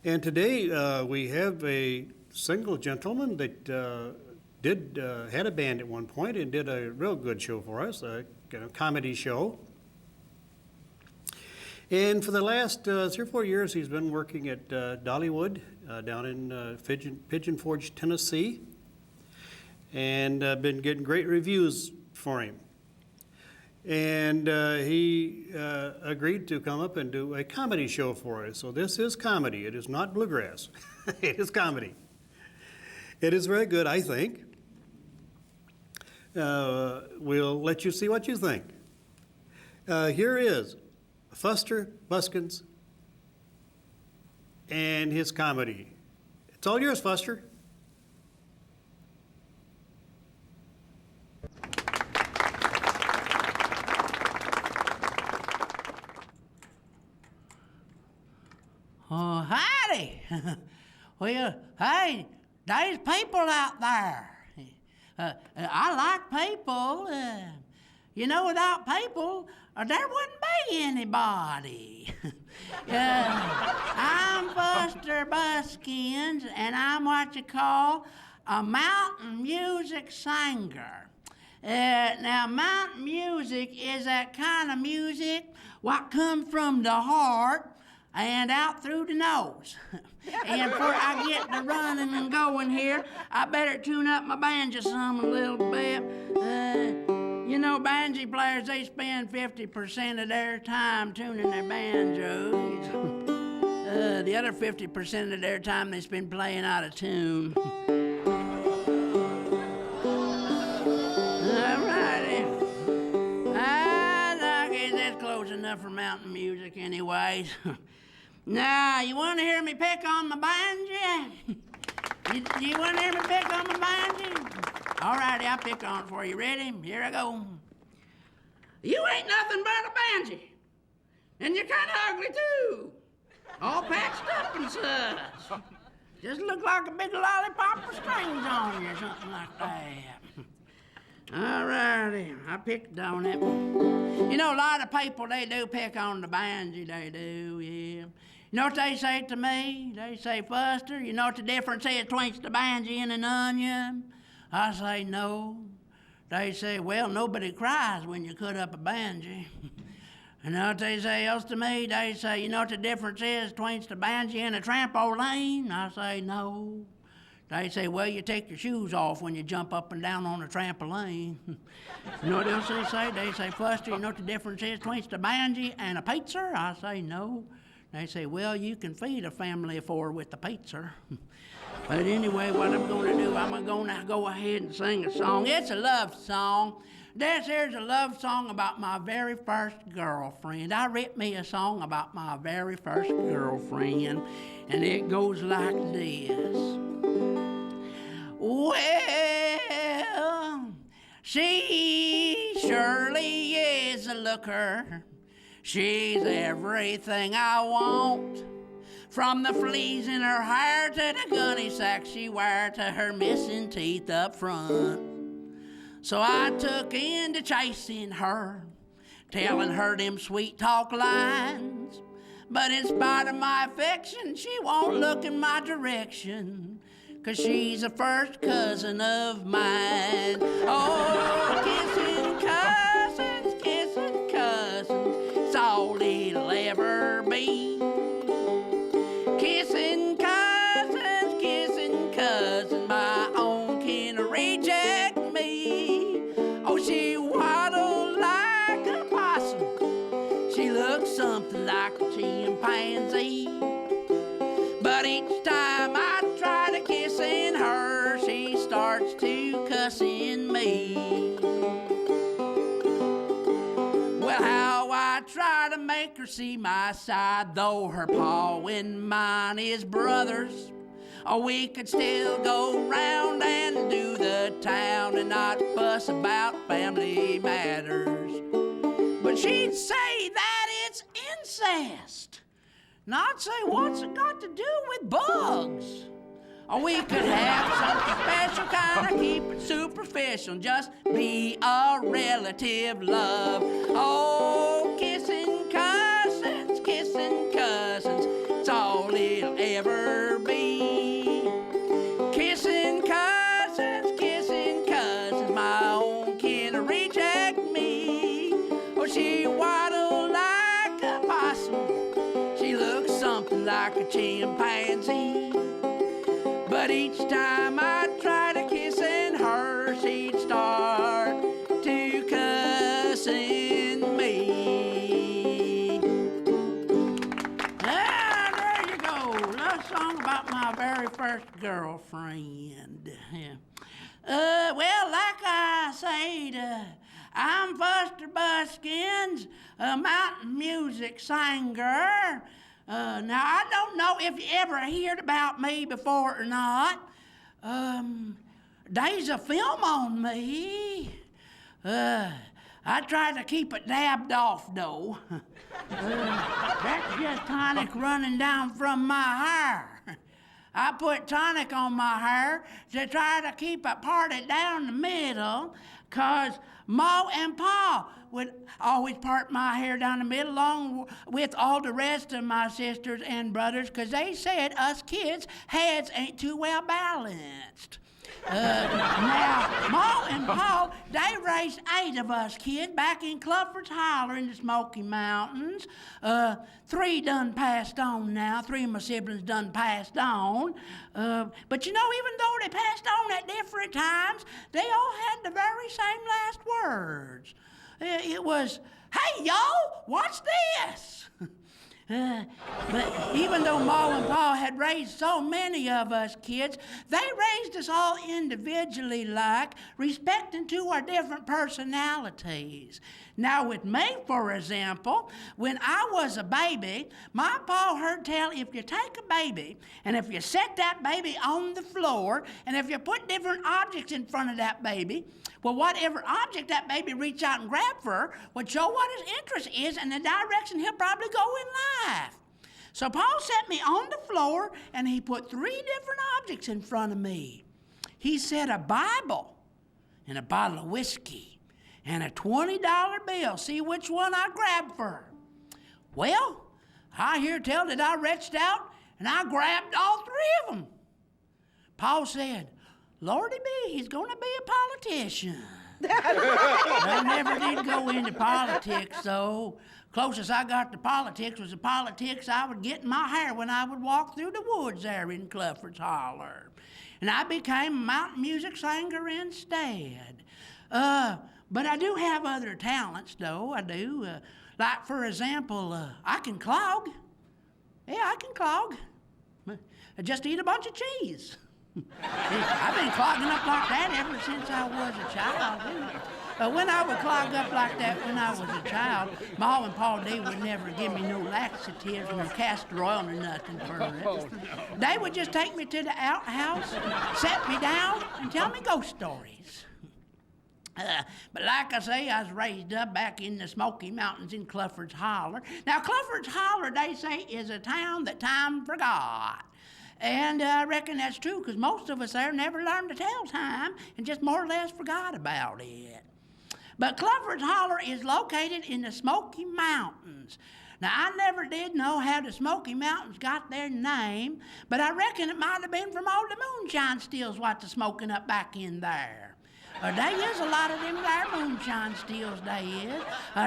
And today we have a single gentleman that had a band at one point and did a real good show for us, a comedy show. And for the last 3 or 4 years, he's been working at Dollywood down in Pigeon Forge, Tennessee, and been getting great reviews for him. And he agreed to come up and do a comedy show for us. So this is comedy. It is not bluegrass. It is comedy. It is very good, I think. We'll let you see what you think. Here is Fuster, Buskins, and his comedy. It's all yours, Fuster. Oh, howdy. Well, hey, there's people out there. I like people. Without people, there wouldn't be anybody. I'm Fuster Buskins, and I'm what you call a mountain music singer. Now, mountain music is that kind of music what comes from the heart and out through the nose. And before I get to running and going here, I better tune up my banjo some a little bit. Banjo players, they spend 50% of their time tuning their banjos. The other 50% of their time they spend playing out of tune. Alrighty. I guess that's close enough for mountain music anyways. Now, you want to hear me pick on my banjo? You want to hear me pick on my banjo? All righty, I'll pick on it for you. Ready? Here I go. You ain't nothing but a banjo, and you're kind of ugly, too. All patched up and such. Just look like a big lollipop with strings on you or something like that. All righty, I picked on it. A lot of people, they do pick on the banjo, they do, yeah. You know what they say to me? They say, Fuster, you know what the difference is between the banjo and an onion? I say, no. They say, well, nobody cries when you cut up a banjo. You know what they say else to me? They say, you know what the difference is between the banjo and a trampoline? I say, no. They say, well, you take your shoes off when you jump up and down on a trampoline. You know what else they say? They say, Fuster, you know what the difference is between the banjo and a pizza? I say, no. They say, well, you can feed a family of 4 with the pizza. But anyway, what I'm going to do, I'm going to go ahead and sing a song. It's a love song. This here's a love song about my very first girlfriend. I wrote me a song about my very first girlfriend, and it goes like this. Well, she surely is a looker. She's everything I want. From the fleas in her hair to the gunny sack she wear to her missing teeth up front. So I took into chasing her, telling her them sweet talk lines. But in spite of my affection, she won't look in my direction, 'cause she's a first cousin of mine. Oh, kissing cousins, it's all it'll ever be. Kissing cousins, my own can reject me. Oh, she waddled like a possum. She looks something like a chimpanzee. But each time I try to kissing her, she starts to cussing me. Well, how I try to make her see my side, though her paw and mine is brothers. Oh, we could still go round and do the town and not fuss about family matters. But she'd say that it's incest. And I'd say, what's it got to do with bugs? Or we could have something special, kind of keep it superficial, just be a relative love. Oh, kissing cousins, it's all will ever be. Kissing cousins, my own kin reject me. Oh, she waddled like a possum, she looks something like a chimpanzee. But each time I try to kissing her, she'd start to cussing me. Ah, there you go. Love song about my very first girlfriend. Yeah. Well, like I said, I'm Fuster Buskins, a mountain music singer. Now, I don't know if you ever heard about me before or not. There's a film on me. I try to keep it dabbed off, though. That's just tonic running down from my hair. I put tonic on my hair to try to keep it parted down the middle, 'cause Ma and Pa would always part my hair down the middle along with all the rest of my sisters and brothers, 'cause they said us kids' heads ain't too well balanced. Now, Ma and Pa, they raised 8 of us kids back in Clufford's Holler in the Smoky Mountains. 3 done passed on now. 3 of my siblings done passed on. But you know, even though they passed on at different times, they all had the very same last words. It was, "Hey, y'all, watch this." But even though Ma and Pa had raised so many of us kids, they raised us all individually like, respecting to our different personalities. Now with me, for example, when I was a baby, my pa heard tell if you take a baby and if you set that baby on the floor and if you put different objects in front of that baby, well, whatever object that baby reach out and grab for would show what his interest is and the direction he'll probably go in life. So Pa set me on the floor and he put 3 different objects in front of me. He said a Bible and a bottle of whiskey and a $20 bill. See which one I grabbed for. Well, I hear tell that I reached out and I grabbed all 3 of them. Pa said, "Lordy me, he's gonna be a politician." I never did go into politics, though. Closest I got to politics was the politics I would get in my hair when I would walk through the woods there in Clufford's Holler. And I became a mountain music singer instead. But I do have other talents, though. I do. Like, for example, I can clog. Yeah, I can clog. I just eat a bunch of cheese. I've been clogging up like that ever since I was a child. When I would clog up like that when I was a child, Ma and Pa D would never give me no laxatives nor castor oil or nothing for it. They would just take me to the outhouse, set me down, and tell me ghost stories. But like I say, I was raised up back in the Smoky Mountains in Clufford's Holler. Now, Clufford's Holler, they say, is a town that time forgot. And I reckon that's true, because most of us there never learned to tell time and just more or less forgot about it. But Clufford's Holler is located in the Smoky Mountains. Now, I never did know how the Smoky Mountains got their name, but I reckon it might have been from all the moonshine stills what they're smoking up back in there. There is a lot of them there moonshine stills, they is.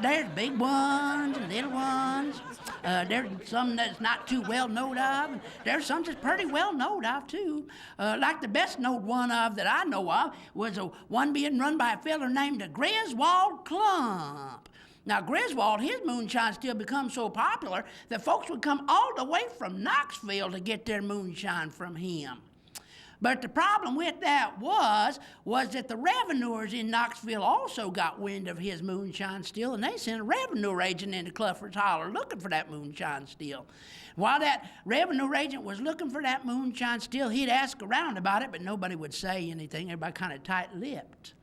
There's big ones and little ones. There's some that's not too well known of, and there's some that's pretty well known of, too. Like the best known one of that I know of was one being run by a feller named Griswold Clump. Now, Griswold, his moonshine still become so popular that folks would come all the way from Knoxville to get their moonshine from him. But the problem with that was that the revenuers in Knoxville also got wind of his moonshine still, and they sent a revenue agent into Clufford's Holler looking for that moonshine still. While that revenue agent was looking for that moonshine still, he'd ask around about it, but nobody would say anything. Everybody kind of tight-lipped.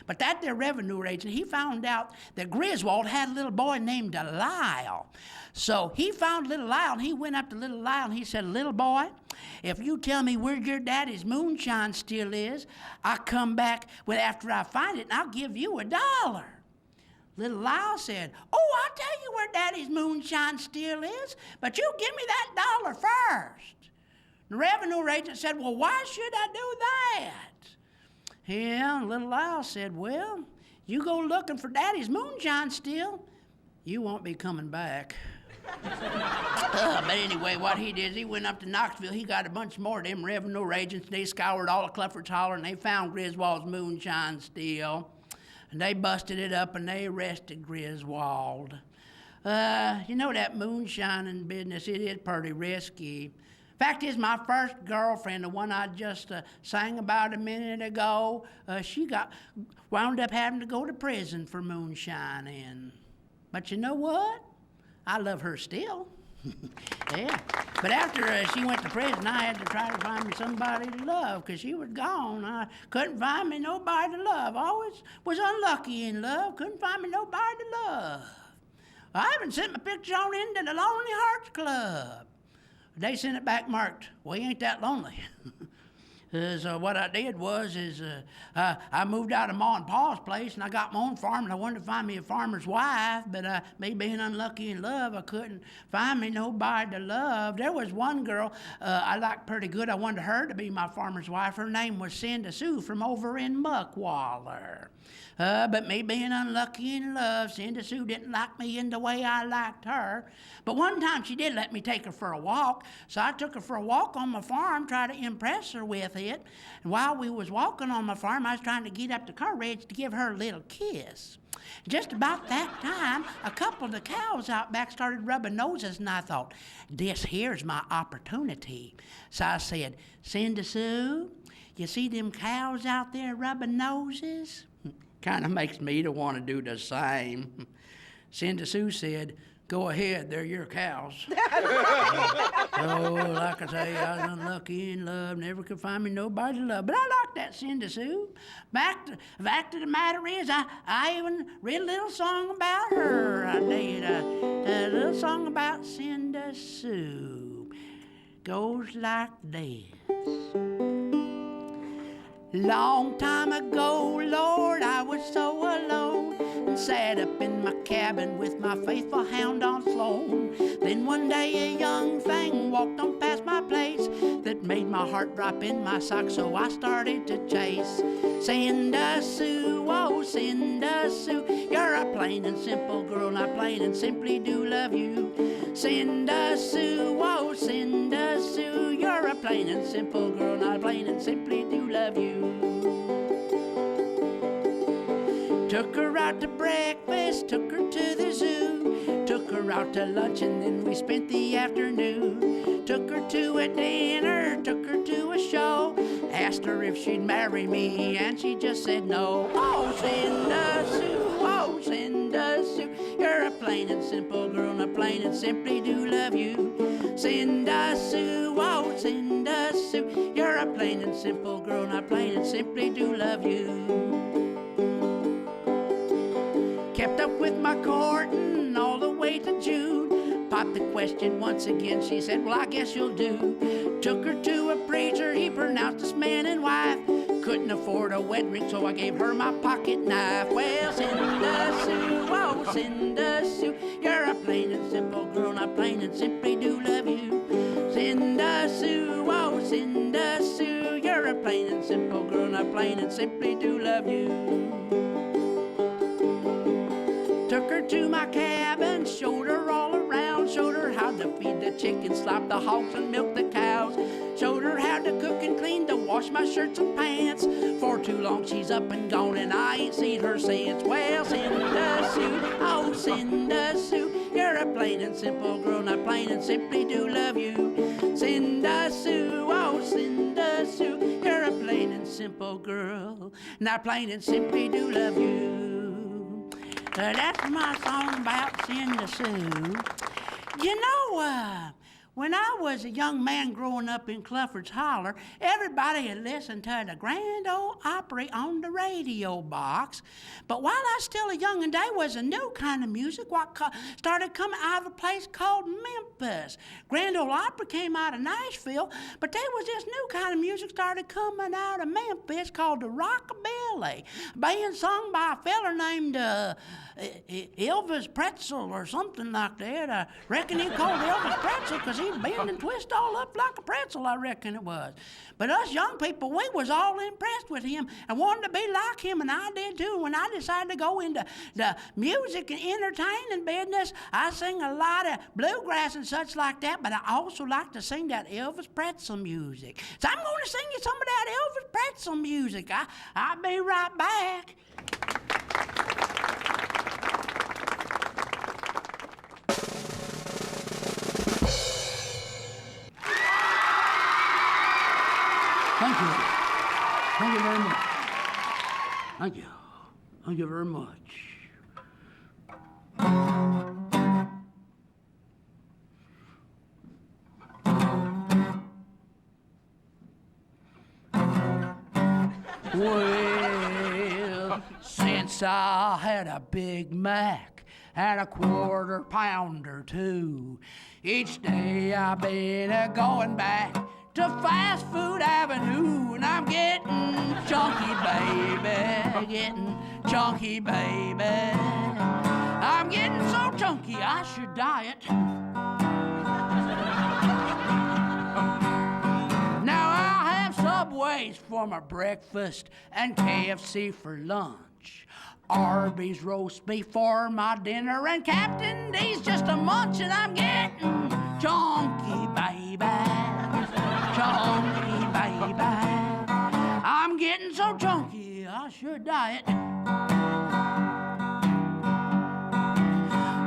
But that there revenue agent, he found out that Griswold had a little boy named Lyle. So he found little Lyle, and he went up to little Lyle, and he said, "Little boy, if you tell me where your daddy's moonshine still is, I'll come back after I find it, and I'll give you $1. Little Lyle said, "Oh, I'll tell you where Daddy's moonshine still is, but you give me that dollar first." The revenue agent said, "Well, why should I do that?" Yeah, little Lyle said, "Well, you go looking for Daddy's moonshine still, you won't be coming back." But anyway, what he did is he went up to Knoxville. He got a bunch more of them revenue agents. They scoured all of Cluffords Holler, and they found Griswold's moonshine still. And they busted it up, and they arrested Griswold. You know, that moonshining business, it is pretty risky. Fact is, my first girlfriend, the one I just sang about a minute ago, she wound up having to go to prison for moonshining. But you know what? I love her still. Yeah. But after she went to prison, I had to try to find me somebody to love because she was gone. I couldn't find me nobody to love. Always was unlucky in love. Couldn't find me nobody to love. I even sent my picture on into the Lonely Hearts Club. They sent it back marked, "We ain't that lonely." So what I did was I moved out of Ma and Pa's place, and I got my own farm, and I wanted to find me a farmer's wife, but me being unlucky in love, I couldn't find me nobody to love. There was one girl I liked pretty good. I wanted her to be my farmer's wife. Her name was Cinda Sue from over in Muckwaller. But me being unlucky in love, Cinda Sue didn't like me in the way I liked her. But one time she did let me take her for a walk, so I took her for a walk on my farm, tried to impress her with it. And while we was walking on my farm, I was trying to get up the courage to give her a little kiss. Just about that time, a couple of the cows out back started rubbing noses, and I thought, this here's my opportunity. So I said, "Cinda Sue, you see them cows out there rubbing noses?" Kind of makes me to want to do the same. Cinda Sue said, "Go ahead, they're your cows." Oh, like I say, I was unlucky in love, never could find me nobody to love. But I like that Cinda Sue. Fact of the matter is, I even read a little song about her. I did a little song about Cinda Sue. Goes like this. Long time ago, Lord, I was so alone and sat up in my cabin with my faithful hound on Sloan. Then one day a young thing walked on past my place that made my heart drop in my sock, so I started to chase. Cinda Sue, oh Cinda Sue, you're a plain and simple girl, and I plain and simply do love you. Cinda Sue, oh Cinda Sue, you're a plain and simple girl, and I plain and simply do love you. Took her out to breakfast, took her to the zoo, took her out to lunch, and then we spent the afternoon. Took her to a dinner, took her to a show, asked her if she'd marry me, and she just said no. Oh, Cinda Sue, oh, Cinda Sue, you're a plain and simple girl, and I plain and simply do love you. Cinda Sue, oh, Cinda Sue, you're a plain and simple girl, and I plain and simply do love you. Kept up with my courting all the way to June. Popped the question once again, she said, "Well, I guess you'll do." Took her to a preacher, he pronounced us man and wife. Couldn't afford a wedding ring, so I gave her my pocket knife. Well, Cinda Sue, oh, Cinda Sue, you're a plain and simple girl, and I plain and simply do love you. Cinda Sue, oh, Cinda Sue, you're a plain and simple girl, and I plain and simply do love you. Took her to my cabin, showed her all around, showed her how to feed the chickens, slop the hogs, and milk the cows. Showed her how to cook and clean, to wash my shirts and pants. For too long she's up and gone, and I ain't seen her since. Well, Cinda Sue, oh, Cinda Sue, you're a plain and simple girl, and I plain and simply do love you. Cinda Sue, oh, Cinda Sue, you're a plain and simple girl, and I plain and simply do love you. That's my song about Cinda Sue. You know, When I was a young man growing up in Clufford's Holler, everybody had listened to the Grand Ole Opry on the radio box. But while I was still a youngin', there was a new kind of music what started coming out of a place called Memphis. Grand Ole Opry came out of Nashville, but there was this new kind of music started coming out of Memphis called the rockabilly. A band sung by a feller named Elvis Pretzel or something like that. I reckon he called Elvis Pretzel because he'd bend and twist all up like a pretzel, I reckon it was. But us young people, we was all impressed with him and wanted to be like him, and I did too. When I decided to go into the music and entertaining business, I sing a lot of bluegrass and such like that, but I also like to sing that Elvis Pretzel music. So I'm going to sing you some of that Elvis Pretzel music. I'll be right back. Thank you. Thank you very much. Thank you. Thank you very much. Well, since I had a Big Mac and a quarter pounder too, each day I've been going back to Fast Food Avenue, and I'm getting chunky, baby, getting chunky, baby. I'm getting so chunky I should diet. Now I have Subways for my breakfast and KFC for lunch. Arby's roast beef for my dinner, and Captain D's just a munch, and I'm getting chunky, baby. Chunky, baby. I'm getting so chunky, I should diet.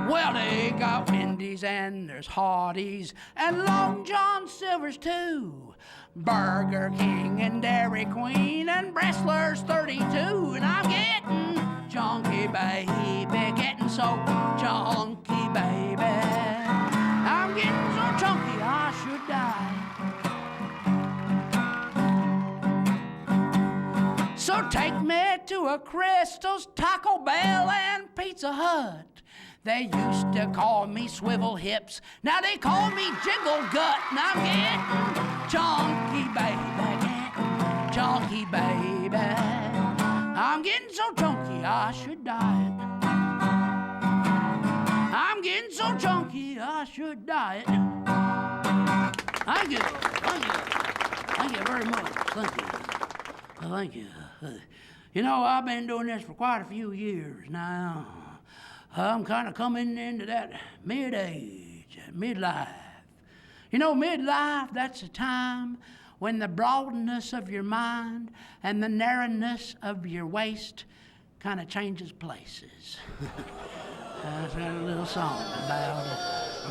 Well, they got Wendy's and there's Hardee's and Long John Silver's too. Burger King and Dairy Queen and Bressler's 32. And I'm getting chunky, baby, getting so chunky, baby. I'm getting so chunky, I should die. So take me to a Crystal's, Taco Bell, and Pizza Hut. They used to call me Swivel Hips, now they call me Jiggle Gut. And I'm getting chunky, baby, getting chunky, baby. I'm getting so chunky I should diet. I'm getting so chunky I should diet. Thank you, thank you, thank you very much, thank you. Thank you. You know, I've been doing this for quite a few years now. I'm kind of coming into that mid-age, midlife. You know, midlife, that's a time when the broadness of your mind and the narrowness of your waist kind of changes places. I've got a little song about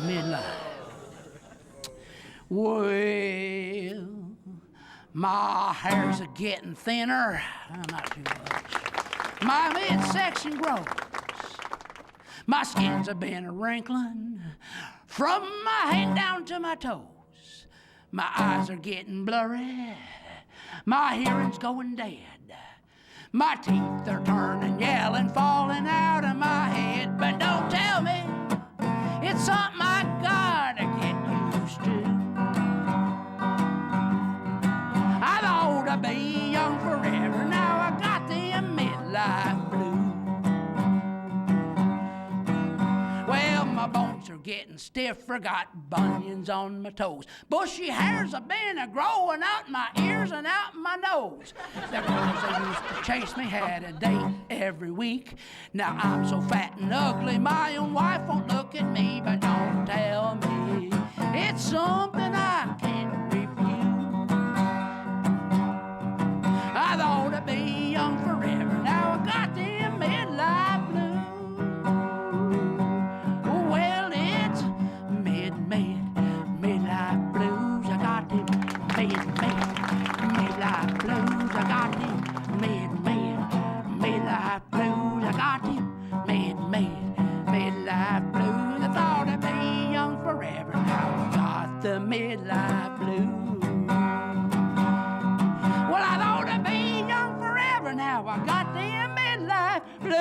midlife. Well, my hair's a getting thinner, not too much. My midsection grows. My skin's a been wrinkling from my head down to my toes. My eyes are getting blurry. My hearing's going dead. My teeth are turning yellow and falling out of my head. But don't tell me it's something I gotta get used to. I ought to be young forever. Now I got them midlife blues. Well, my bones are getting stiffer, got bunions on my toes. Bushy hairs have been growing out my ears and out my nose. The girls that used to chase me had a date every week. Now I'm so fat and ugly, my own wife won't look at me. But don't tell me it's something I can't refuse. I ought to be young forever. Now I got them midlife blues. Well, it's midlife blues. I got them midlife blues. I got them midlife blues. I got them midlife blues. I thought I'd be young forever. Now I got the blues. Well, I ought to be young forever now. I got the midlife blues.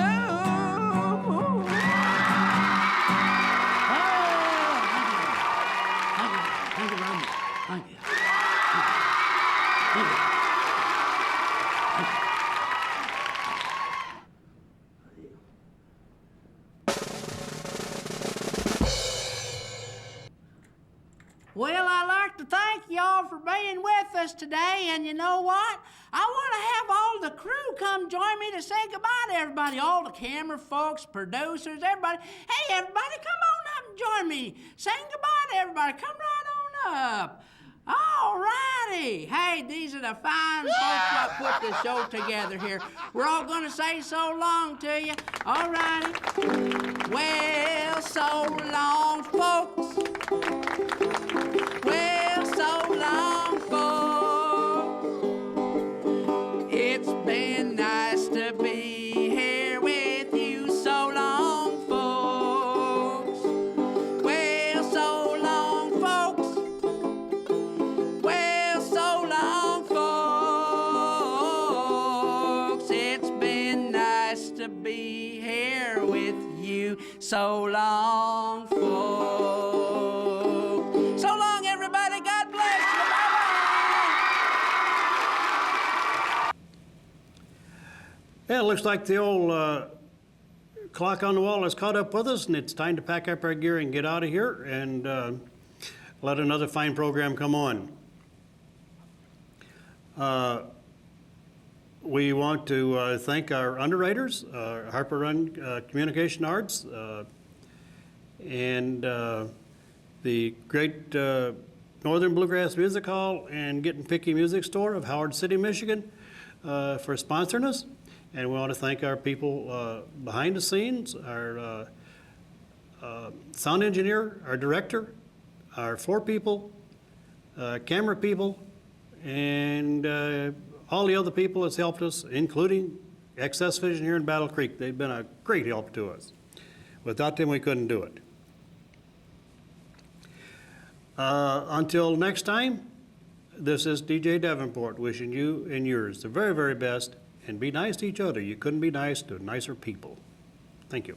Thank you very much. Thank you. Thank you. Well, I'd like to thank y'all for being with us today, and you know what? I want to have all the crew come join me to say goodbye to everybody, all the camera folks, producers, everybody. Hey, everybody, come on up and join me. Saying goodbye to everybody. Come right on up. All righty. Hey, these are the fine folks that put this show together here. We're all going to say so long to you. All righty. Well, so long, folks. Well, so long, folks. It's been nice to be here with you. So long, folks. Well, so long, folks. Well, so long, folks. It's been nice to be here with you. So long, folks. So long, everybody. God bless you. Bye-bye. Yeah, it looks like the old clock on the wall has caught up with us, and it's time to pack up our gear and get out of here and let another fine program come on. We want to thank our underwriters, Harper Run Communication Arts, and the great Northern Bluegrass Music Hall and Getting Picky Music Store of Howard City, Michigan, for sponsoring us. And we want to thank our people behind the scenes, our sound engineer, our director, our floor people, camera people, and all the other people that's helped us, including Excess Vision here in Battle Creek. They've been a great help to us. Without them, we couldn't do it. Until next time, this is DJ Davenport wishing you and yours the very, very best, and be nice to each other. You couldn't be nice to nicer people. Thank you.